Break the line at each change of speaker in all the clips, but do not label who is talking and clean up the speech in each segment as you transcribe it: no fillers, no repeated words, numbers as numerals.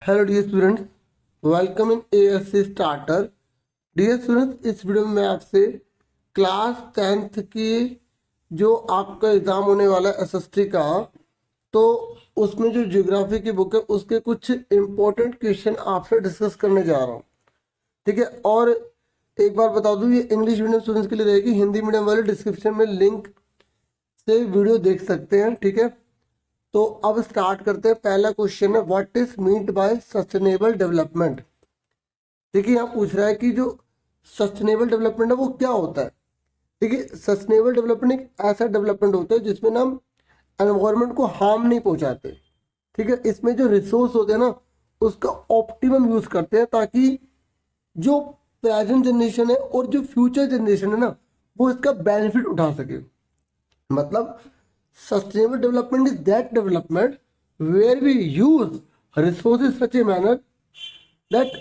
Hello dear students, welcome in ASC starter. Dear students, इस video में मैं आपसे क्लास 10th की जो आपका एग्ज़ाम होने वाला है एसएसटी का, तो उसमें जो ज्योग्राफी की बुक है उसके कुछ इम्पोर्टेंट क्वेश्चन आपसे डिस्कस करने जा रहा हूँ। ठीक है, और एक बार बता दूँ, ये इंग्लिश मीडियम स्टूडेंट्स के लिए रहेगी। हिंदी मीडियम वाले डिस्क्रिप्शन में लिंक से वीडियो देख सकते हैं। ठीक है, तो अब स्टार्ट करते हैं। पहला क्वेश्चन है, what is meant by sustainable development. देखिए यहाँ पूछ रहा है कि जो सस्टेनेबल डेवलपमेंट है वो क्या होता है। देखिए, सस्टेनेबल डेवलपमेंट एक ऐसा डेवलपमेंट होता है जिसमें ना हम एनवायरनमेंट को हार्म नहीं पहुंचाते। ठीक है, इसमें जो रिसोर्स होते हैं ना उसका ऑप्टिमम यूज करते हैं ताकि जो प्रेजेंट जनरेशन है और जो फ्यूचर जनरेशन है ना वो इसका बेनिफिट उठा सके। मतलब sustainable development is that development where we use resources in such a manner that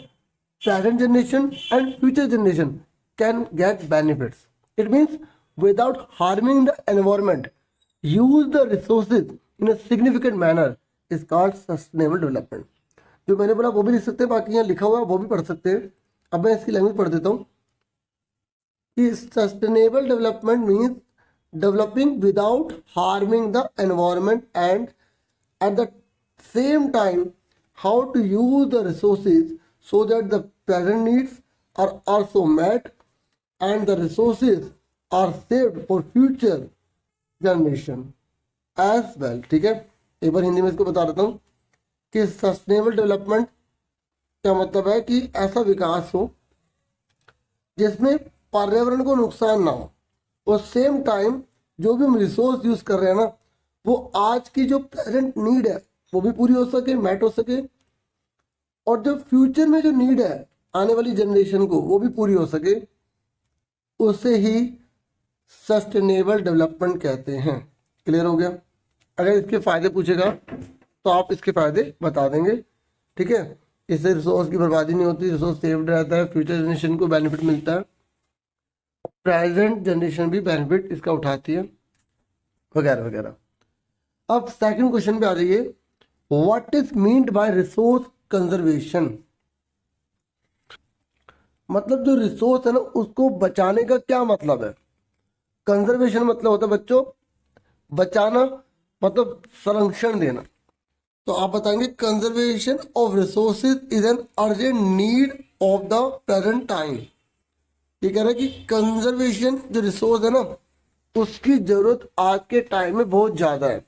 present generation and future generation can get benefits. It means without harming the environment, use the resources in a significant manner is called sustainable development. जो मैंने बोला वो भी लिख सकते हैं, बाकी यहाँ लिखा हुआ है वो भी पढ़ सकते हैं। अब मैं इसकी लैंग्वेज पढ़ देता हूँ कि sustainable development means developing without harming the environment, and at the same time how to use the resources so that the present needs are also met and the resources are saved for future generation as well. ठीक है, एक बार हिंदी में इसको बता देता हूँ कि sustainable development का मतलब है कि ऐसा विकास हो जिसमें पर्यावरण को नुकसान ना हो और सेम टाइम जो भी हम रिसोर्स यूज कर रहे हैं ना वो आज की जो प्रेजेंट नीड है वो भी पूरी हो सके, मैट हो सके, और जो फ्यूचर में जो नीड है आने वाली जनरेशन को वो भी पूरी हो सके। उसे ही सस्टेनेबल डेवलपमेंट कहते हैं। क्लियर हो गया? अगर इसके फायदे पूछेगा तो आप इसके फायदे बता देंगे। ठीक है, इससे रिसोर्स की बर्बादी नहीं होती, रिसोर्स सेव्ड रहता है, फ्यूचर जनरेशन को बेनिफिट मिलता है, प्रेजेंट जनरेशन भी बेनिफिट इसका उठाती है, वगैरह वगैरह। अब सेकंड क्वेश्चन पे आ जाइए, what is meant by resource conservation. मतलब जो रिसोर्स है ना उसको बचाने का क्या मतलब है। कंजर्वेशन मतलब होता है बच्चों बचाना, मतलब संरक्षण देना। तो आप बताएंगे conservation of resources is an urgent need of the present time. ये कह रहा है कि कंजर्वेशन जो रिसोर्स है ना उसकी जरूरत आज के टाइम में बहुत ज्यादा है।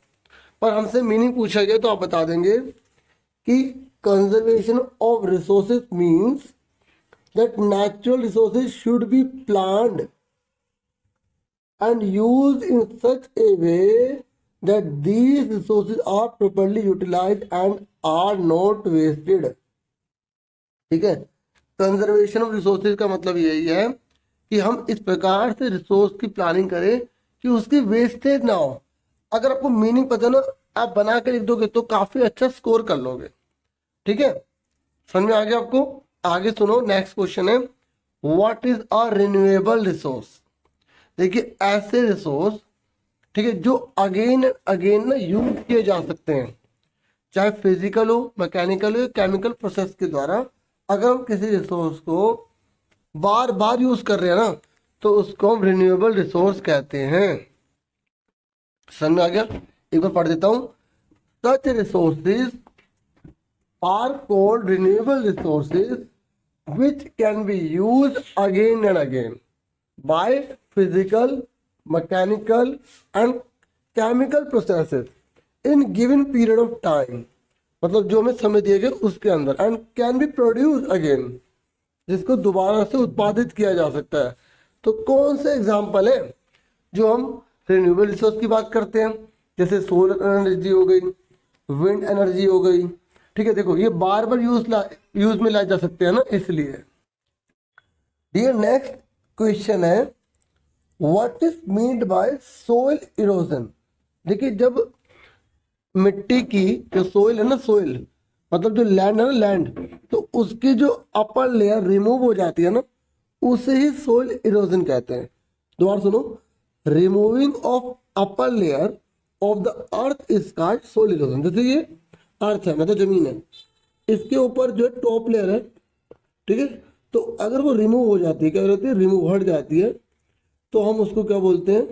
पर हमसे मीनिंग पूछा गया तो आप बता देंगे कि conservation of resources means that natural resources should be planned and used in such a way that these resources are properly utilised and are not wasted. ठीक है, कंजर्वेशन ऑफ रिसोर्सेज का मतलब यही है कि हम इस प्रकार से रिसोर्स की प्लानिंग करें कि उसकी वेस्टेज ना हो। अगर आपको मीनिंग पता ना आप बना के लिख दोगे तो काफी अच्छा स्कोर कर लोगे। ठीक है, समझ में आ गया आपको? आगे सुनो, नेक्स्ट क्वेश्चन है, what is a renewable resource. देखिए ऐसे रिसोर्स, ठीक है, जो अगेन अगेन ना यूज किए जा सकते हैं, चाहे फिजिकल हो, मैकेनिकल हो, केमिकल प्रोसेस के द्वारा। अगर हम किसी रिसोर्स को बार बार यूज कर रहे हैं ना तो उसको हम रिन्यूएबल रिसोर्स कहते हैं। समझ में आ गया? एक बार पढ़ देता हूं, such resources are called renewable resources which can be used again and again by physical, mechanical and chemical processes in given period of time। मतलब जो हमें समय दिया गया उसके अंदर, and can be produced again, जिसको दोबारा से उत्पादित किया जा सकता है। तो कौन से एग्जाम्पल है जो हम रिन्यूएबल रिसोर्स की बात करते हैं, जैसे सोलर एनर्जी हो गई, विंड एनर्जी हो गई। ठीक है, देखो ये बार बार यूज में लाए जा सकते हैं ना, इसलिए। डियर नेक्स्ट क्वेश्चन है, what is meant by soil erosion. देखिए जब मिट्टी की जो सोइल है ना, सोइल मतलब जो लैंड है ना, लैंड, तो उसकी जो अपर लेयर रिमूव हो जाती है ना उसे ही सोइल इरोजन कहते हैं। दोबारा सुनो, removing of upper layer of the earth is called soil erosion. जैसे ये अर्थ है, मतलब जमीन है, इसके ऊपर जो है टॉप लेयर है, ठीक है। तो अगर वो रिमूव हो जाती है, क्या होती है, रिमूव हट जाती है, तो हम उसको क्या बोलते हैं,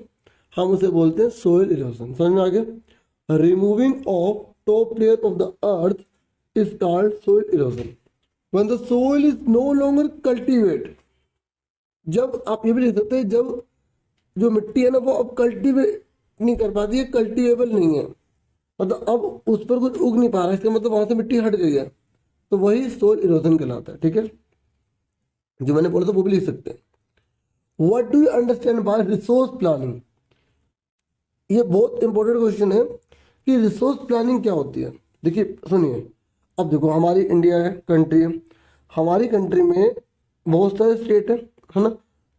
हम उसे बोलते हैं सोइल इरोजन। समझ में आ गया। Removing of top layer of the earth is called soil erosion. When the soil is no longer cultivate, जब आप ये भी देख सकते हैं, जब जो मिट्टी है ना वो अब कल्टीवेट नहीं कर पाती है, कल्टीवेबल नहीं है, मतलब अब उस पर कुछ उग नहीं पा रहा है, इसका मतलब वहां से मिट्टी हट गई है, तो वही सोइल इरोजन कहलाता है, ठीक है। जो मैंने बोला था वो भी लिख सकते हैं। What do you understand bye resource planning? ये बहुत इंपॉर्टेंट क्वेश्चन है कि रिसोर्स प्लानिंग क्या होती है। देखिए सुनिए, अब देखो हमारी इंडिया है, कंट्री है, हमारी कंट्री में बहुत सारे स्टेट है ना,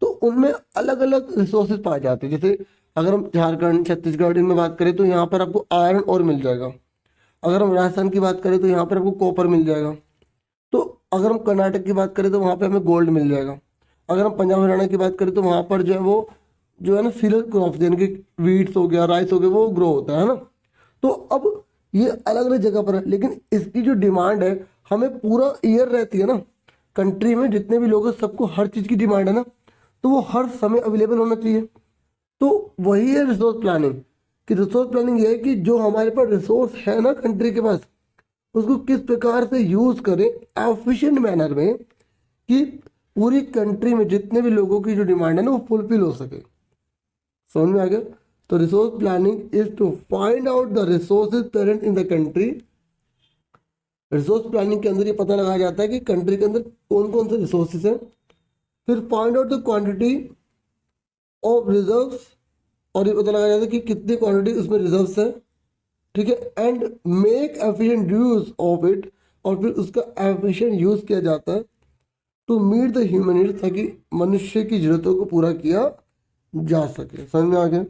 तो उनमें अलग अलग रिसोर्सेज पाए जाते हैं। जैसे अगर हम झारखंड, छत्तीसगढ़ इनमें बात करें तो यहाँ पर आपको आयरन और मिल जाएगा। अगर हम राजस्थान की बात करें तो यहाँ पर आपको कॉपर मिल जाएगा। तो अगर हम कर्नाटक की बात करें तो वहाँ पे हमें गोल्ड मिल जाएगा। अगर हम पंजाब हरियाणा की बात करें तो वहाँ पर जो है वो जो है ना सीरियल क्रॉप्स, यानी कि वीट्स हो गया, राइस हो गया, वो ग्रो होता है ना। तो अब ये अलग अलग जगह पर है, लेकिन इसकी जो डिमांड है हमें पूरा ईयर रहती है ना। कंट्री में जितने भी लोग हैं सबको हर चीज़ की डिमांड है ना, तो वो हर समय अवेलेबल होना चाहिए। तो वही है रिसोर्स प्लानिंग। कि रिसोर्स प्लानिंग ये है कि जो हमारे पास रिसोर्स है ना कंट्री के पास, उसको किस प्रकार से यूज करें एफिशिएंट मैनर में, कि पूरी कंट्री में जितने भी लोगों की जो डिमांड है ना वो फुलफिल हो सके। समझ में आ गया। तो resource planning is to find out the resources present in the country. Resource planning के अंदर ये पता लगाया जाता है कि कंट्री के अंदर कौन कौन से रिसोर्सेज हैं, फिर find out the quantity of reserves, और ये पता लगाया जाता है कि कितनी क्वांटिटी उसमें रिजर्व्स है, ठीक है। And make efficient use of it, और फिर उसका एफिशिएंट यूज किया जाता है to meet the human needs, ताकि मनुष्य की जरूरतों को पूरा किया जा सके। समझ में आ गया।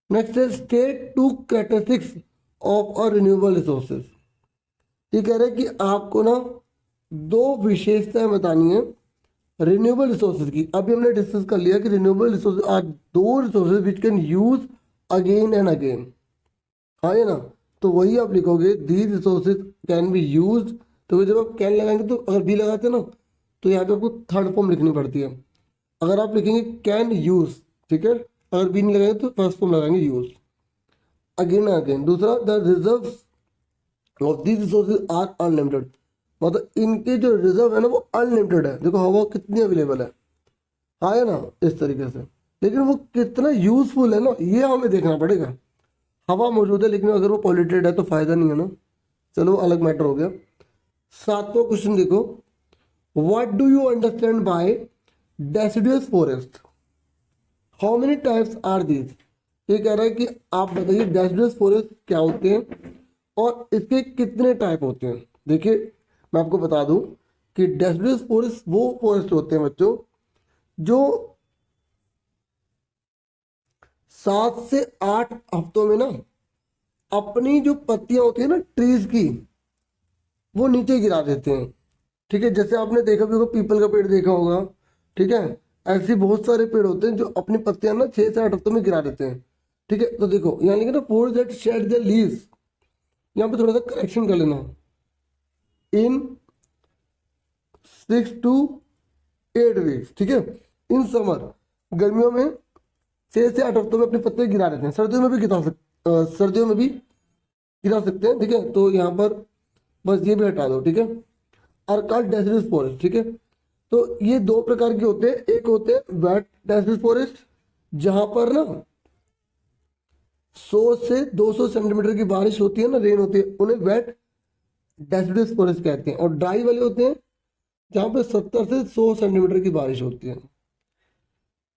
नेक्स्ट है state to characteristics of a renewable resources. ये कह रहे हैं कि आपको ना दो विशेषताएं बतानी है रिन्यूएबल रिसोर्सेज की। अभी हमने डिस्कस कर लिया कि रिन्यूएबल रिसोर्सेज आर दो resources which can use again and again, हाँ ये ना। तो वही आप लिखोगे, these resources can be use. तो जब आप कैन लगाएंगे तो अगर बी लगाते हैं ना तो यहाँ पे आपको थर्ड फॉर्म लिखनी पड़ती है। अगर आप लिखेंगे कैन यूज, ठीक है, अगर बी नहीं लगाएंगे तो फर्स्ट फॉर्म लगाएंगे यूज, अगेन अगेन। दूसरा the reserves of these resources are unlimited, मतलब इनके जो रिजर्व है ना वो अनलिमिटेड है। देखो हवा कितनी अवेलेबल है, हाँ है ना, इस तरीके से। लेकिन वो कितना यूजफुल है ना, ये हमें देखना पड़ेगा। हवा मौजूद है लेकिन अगर वो पॉल्यूटेड है तो फायदा नहीं है ना। चलो अलग मैटर हो गया। सातवां क्वेश्चन देखो, what do you understand by deciduous forest, how many types are these. ये कह रहा है कि आप बताइए डेसिडुअस फॉरेस्ट क्या होते हैं और इसके कितने टाइप होते हैं। देखिए मैं आपको बता दूं कि डेसिडुअस फॉरेस्ट वो फॉरेस्ट होते हैं बच्चों जो 7 से 8 हफ्तों में ना अपनी जो पत्तियां होती है ना ट्रीज की, वो नीचे गिरा देते हैं, ठीक है। जैसे आपने देखा भी होगा, पीपल का पेड़ देखा होगा, ठीक है। ऐसे बहुत सारे पेड़ होते हैं जो अपनी पत्तियां ना 6 से 8 हफ्तों में गिरा देते हैं, ठीक है। तो देखो यहाँ लिखा ना forest that shade there leaves, यहाँ पे थोड़ा सा करेक्शन कर लेना, इन 6 to 8 वीक्स, ठीक है। इन समर, गर्मियों में 6 से 8 हफ्तों में अपने पत्ते गिरा देते हैं। सर्दियों में भी सर्दियों में भी गिरा सकते हैं, ठीक है। तो यहाँ पर बस ये भी हटा दो, ठीक है। और कॉल्ड डेसिडुअस फॉरेस्ट, ठीक है। तो ये दो प्रकार के होते हैं, एक होते हैं वेट डेसिडुअस फॉरेस्ट जहां पर ना 100 से 200 सेंटीमीटर की बारिश होती है ना, रेन होती है, उन्हें वेट डेसिडुअस फॉरेस्ट कहते हैं। और ड्राई वाले होते हैं जहां पे 70 से 100 सेंटीमीटर की बारिश होती है,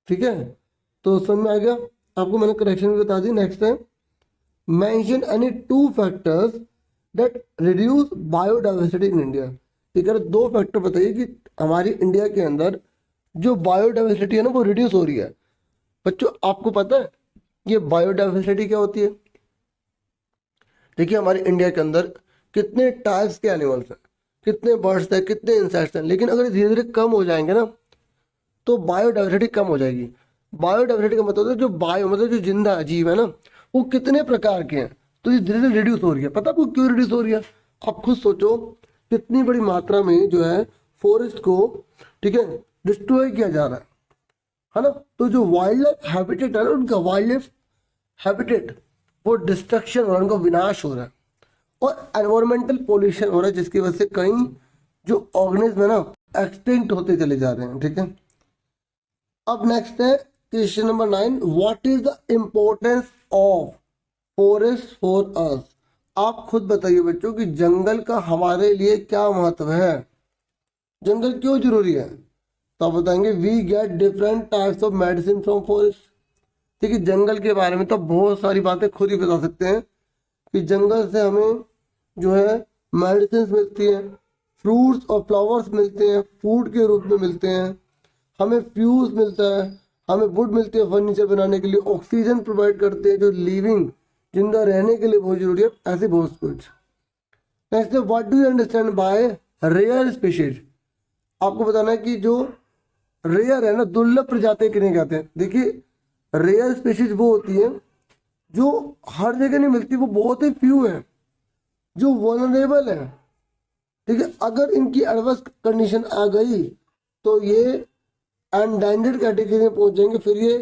ठीक है। तो समझ में आ गया। आपको मैंने करेक्शन भी बता दी। नेक्स्ट है mention any 2 factors that reduce biodiversity in India. ये कह रहे 2 फैक्टर बताइए कि हमारी इंडिया के अंदर जो बायोडाइवर्सिटी है ना वो रिड्यूस हो रही है। बच्चों आपको पता है ये बायोडाइवर्सिटी क्या होती है? देखिए हमारे इंडिया के अंदर कितने टाइप्स के एनिमल्स हैं, कितने बर्ड्स हैं, कितने इंसेक्ट्स हैं, लेकिन अगर धीरे धीरे कम हो जाएंगे ना तो बायोडाइवर्सिटी कम हो जाएगी। बायोडाइवर्सिटी का मतलब है जो बायो मतलब जो जिंदा जीव है ना वो कितने प्रकार के हैं, तो ये धीरे धीरे रिड्यूस हो रही है। पता आपको क्यों रिड्यूस हो रही है? आप खुद सोचो कितनी बड़ी मात्रा में जो है फॉरेस्ट को, ठीक है, डिस्ट्रॉय किया जा रहा है ना। तो जो वाइल्ड लाइफ हैबिटेट है ना, उनका वाइल्ड लाइफ हैबिटेट वो डिस्ट्रक्शन हो रहा है, उनका विनाश हो रहा है, और एनवायरमेंटल पोल्यूशन हो रहा है, जिसकी वजह से कई जो ऑर्गेनिज्म है ना एक्सटिंक्ट होते चले जा रहे हैं, ठीक है। अब नेक्स्ट है question number 9, what is the importance of forest for us. आप खुद बताइए बच्चों कि जंगल का हमारे लिए क्या महत्व है, जंगल क्यों जरूरी है। तो आप बताएंगे we get different types of medicine from forest. ठीक है, जंगल के बारे में तो बहुत सारी बातें खुद ही बता सकते हैं कि जंगल से हमें जो है मेडिसिन मिलती हैं, फ्रूट्स और फ्लावर्स मिलते हैं, फूड के रूप में मिलते हैं, हमें फ्यूज मिलता है, हमें वुड मिलती है फर्नीचर बनाने के लिए, ऑक्सीजन प्रोवाइड करते हैं जो लिविंग जिंदा रहने के लिए बहुत जरूरी है, ऐसे बहुत कुछ। नेक्स्ट है what do you understand by rare species. आपको बताना है कि जो रेयर है ना, दुर्लभ प्रजाति किन्हें कहते हैं। देखिए रेयर स्पीशीज वो होती है जो हर जगह नहीं मिलती, वो बहुत ही फ्यू है जो वनरेबल है। ठीक है, अगर इनकी एडवर्स कंडीशन आ गई तो ये एंडेंजर्ड कैटेगरी में पहुंच जाएंगे, फिर ये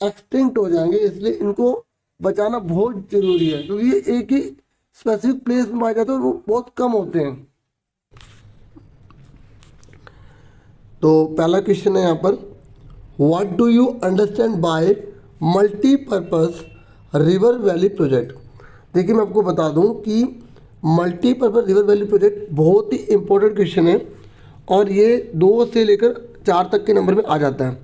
एक्सटिंक्ट हो जाएंगे। इसलिए इनको बचाना बहुत जरूरी है, क्योंकि ये एक ही स्पेसिफिक प्लेस में पाए जाते हैं और वो बहुत कम होते हैं। तो पहला क्वेश्चन है यहाँ पर, what do you understand bye multipurpose river valley project. देखिए मैं आपको बता दूं कि मल्टीपर्पज रिवर वैली प्रोजेक्ट बहुत ही इंपॉर्टेंट क्वेश्चन है और ये 2 से लेकर 4 तक के नंबर में आ जाता है।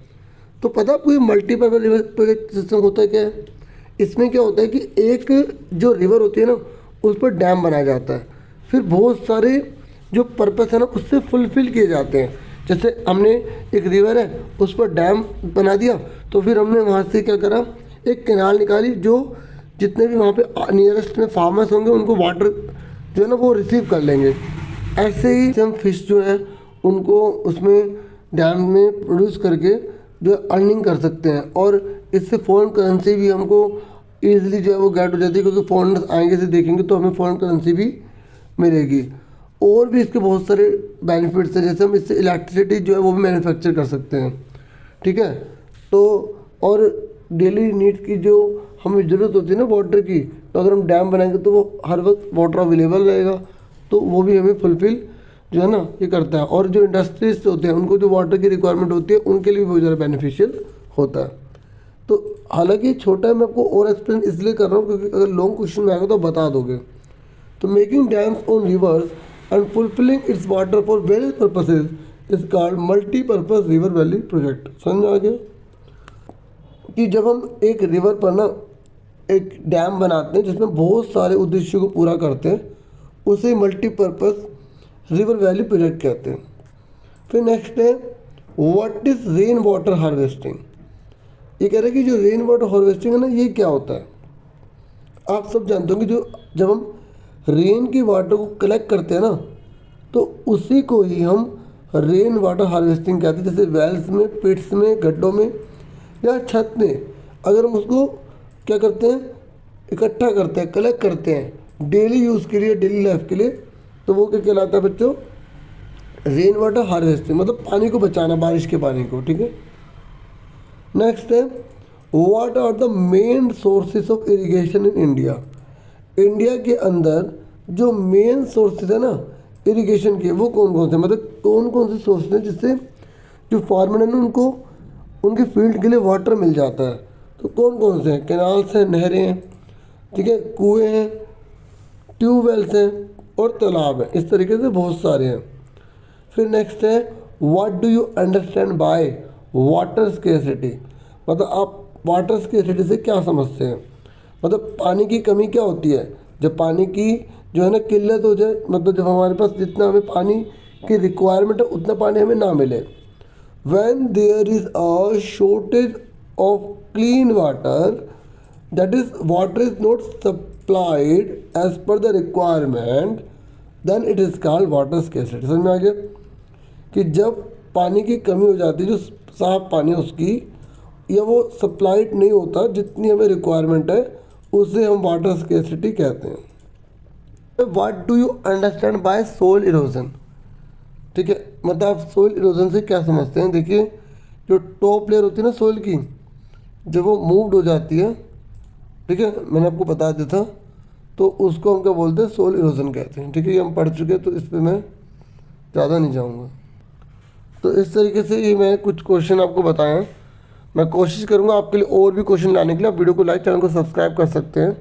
तो पता है आपको ये मल्टीपर्पज रिवर प्रोजेक्ट सिस्टम होता है क्या है। इसमें क्या होता है कि एक जो रिवर होती है ना उस पर डैम बनाया जाता है, फिर बहुत सारे जो पर्पस है ना उससे फुलफिल किए जाते हैं। जैसे हमने एक रिवर है उस पर डैम बना दिया, तो फिर हमने वहाँ से क्या करा, एक कैनाल निकाली, जो जितने भी वहाँ पे नियरेस्ट में फार्मर्स होंगे उनको वाटर जो है ना वो रिसीव कर लेंगे। ऐसे ही हम फिश जो है उनको उसमें डैम में प्रोड्यूस करके जो अर्निंग कर सकते हैं, और इससे फॉरेन करेंसी भी हमको ईजिली जो है वो गेट हो जाती है, क्योंकि फॉरेनर्स आएंगे से देखेंगे तो हमें फॉरेन करेंसी भी मिलेगी। और भी इसके बहुत सारे बेनिफिट्स हैं, जैसे हम इससे इलेक्ट्रिसिटी जो है वो भी मैन्युफैक्चर कर सकते हैं। ठीक है, तो और डेली नीड की जो हमें ज़रूरत होती है ना वाटर की, तो अगर हम डैम बनाएंगे तो वो हर वक्त वाटर अवेलेबल रहेगा, तो वो भी हमें फुलफिल जो है ना ये करता है। और जो इंडस्ट्रीज होते हैं उनको जो वाटर की रिक्वायरमेंट होती है उनके लिए भी बहुत ज़्यादा बेनिफिशियल होता है। तो हालांकि छोटा है, मैं आपको और एक्सप्लेन इसलिए कर रहा हूँ क्योंकि अगर लॉन्ग क्वेश्चन में आएगा तो बता दोगे। तो making dams on reverse and fulfilling it's water for various purposes is called multipurpose river valley project. समझ आ गया कि जब हम एक रिवर पर ना एक डैम बनाते हैं जिसमें बहुत सारे उद्देश्यों को पूरा करते हैं, उसे मल्टीपर्पज रिवर वैली प्रोजेक्ट कहते हैं। फिर नेक्स्ट है what is rain water harvesting. ये कह रहे हैं कि जो रेन वाटर हार्वेस्टिंग है ना ये क्या होता है। आप सब जानते हो कि जो जब हम रेन की वाटर को कलेक्ट करते हैं ना तो उसी को ही हम रेन वाटर हार्वेस्टिंग कहते हैं। जैसे वेल्स में, पिट्स में, गड्ढों में या छत में अगर हम उसको क्या करते हैं, इकट्ठा करते हैं, कलेक्ट करते हैं डेली यूज़ के लिए, डेली लाइफ के लिए, तो वो क्या कहलाता है बच्चों, रेन वाटर हार्वेस्टिंग, मतलब पानी को बचाना, बारिश के पानी को। ठीक है, नेक्स्ट है what are the main sources of irrigation in India. India के अंदर जो मेन सोर्सेज है ना इरिगेशन के, वो कौन कौन से, मतलब कौन कौन से सोर्सेज हैं जिससे जो फार्मर है ना उनको उनके फील्ड के लिए वाटर मिल जाता है। तो कौन कौन से हैं, कैनाल्स हैं, नहरें हैं, ठीक है, कुएँ हैं, ट्यूबवेल्स हैं और तालाब हैं। इस तरीके से बहुत सारे हैं। फिर नेक्स्ट है what do you understand by water scarcity. मतलब आप वाटर स्केर्सिटी से क्या समझते हैं, मतलब पानी की कमी क्या होती है। जब पानी की जो है ना किल्लत हो जाए, मतलब जब हमारे पास जितना हमें पानी की रिक्वायरमेंट है उतना पानी हमें ना मिले। When there is a shortage of clean water, that is water is not supplied as per the requirement, then it is called water scarcity. समझ में आ गया कि जब पानी की कमी हो जाती है, जो साफ पानी है उसकी, या वो सप्लाइड नहीं होता जितनी हमें रिक्वायरमेंट है, उसे हम वाटर स्केर्सिटी कहते हैं। What do you understand by soil erosion. ठीक है, मतलब आप सोल इरोजन से क्या समझते हैं। देखिए जो टॉप लेयर होती है ना सोल की, जब वो मूव्ड हो जाती है, ठीक है, मैंने आपको बता दिया था, तो उसको हम क्या बोलते हैं, सोल इरोजन कहते हैं। ठीक है, ये हम पढ़ चुके हैं, तो इस पर मैं ज़्यादा नहीं जाऊँगा। तो इस तरीके से ये मैं कुछ क्वेश्चन आपको बताएं। मैं कोशिश करूँगा आपके लिए और भी क्वेश्चन लाने के लिए। आप वीडियो को लाइक, चैनल को सब्सक्राइब कर सकते हैं।